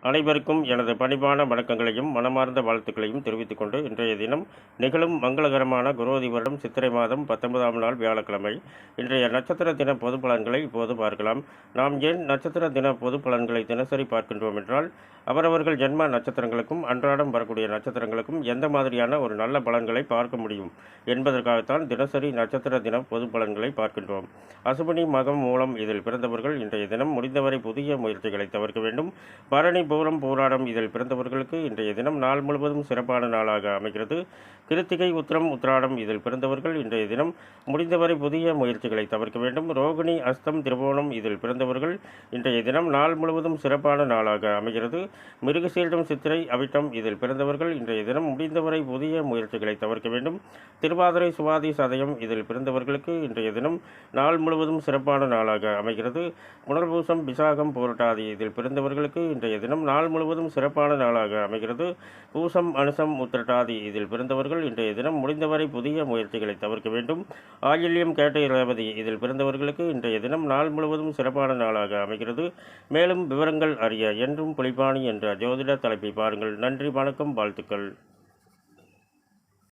அனைவருக்கும் எனது பணிவான வணக்கங்களையும் மனமார்ந்த வாழ்த்துக்களையும் தெரிவித்துக் கொண்டு இன்றைய தினம் நிகழும் மங்களகரமான குரோதி வருடம் சித்திரை மாதம் 19ஆம் நாள் வியாழக்கிழமை இன்றைய நட்சத்திர தின பொது பலன்களை இப்போது பார்க்கலாம். நாம் ஏன் நட்சத்திர தின பொது பலன்களை தினசரி பார்க்கின்றோம் என்றால், அவரவர்கள் ஜென்ம நட்சத்திரங்களுக்கும் அன்றாடம் வரக்கூடிய நட்சத்திரங்களுக்கும் எந்த மாதிரியான ஒரு நல்ல பலன்களை பார்க்க முடியும் என்பதற்காகத்தான் தினசரி நட்சத்திர தின பொது பலன்களை பார்க்கின்றோம். அசுபனி மகம் மூலம் இதில் பிறந்தவர்கள் இன்றைய தினம் முடிந்தவரை புதிய முயற்சிகளை தவிர்க்க வேண்டும். பரணி பூரம் போராடம் இதில் பிறந்தவர்களுக்கு இன்றைய தினம் நாள் முழுவதும் சிறப்பான நாளாக அமைகிறது. கிருத்திகை உத்திரம் உத்திராடம் இதில் பிறந்தவர்கள் இன்றைய தினம் முடிந்தவரை புதிய முயற்சிகளை தவிர்க்க வேண்டும். ரோகிணி அஸ்தம் திருவோணம் இதில் பிறந்தவர்கள் இன்றைய தினம் நாள் முழுவதும் சிறப்பான நாளாக அமைகிறது. மிருகசீரிடம் சித்திரை அவிட்டம் இதில் பிறந்தவர்கள் இன்றைய தினம் முடிந்தவரை புதிய முயற்சிகளை தவிர்க்க வேண்டும். திருவாதிரை சுவாதி சதயம் இதில் பிறந்தவர்களுக்கு இன்றைய தினம் நாள் முழுவதும் சிறப்பான நாளாக அமைகிறது. புனர்பூசம் விசாகம் போராட்டாதி இதில் பிறந்தவர்களுக்கு இன்றைய தினம் நாள் முழுவதும் சிறப்பான நாளாக அமைகிறது. பூசம் அனுசம் உத்திரட்டாதி இதில் பிறந்தவர்கள் இன்றைய தினம் முடிந்தவரை புதிய முயற்சிகளை தவிர்க்க வேண்டும். ஆயில்யம் கேட்டை ரேவதி இதில் பிறந்தவர்களுக்கு இன்றைய தினம் நாள் முழுவதும் சிறப்பான நாளாக அமைகிறது. மேலும் விவரங்கள் அறிய என்றும் புலிபாணி என்ற ஜோதிட தலைப்பை பாருங்கள். நன்றி, வணக்கம், வாழ்த்துக்கள்.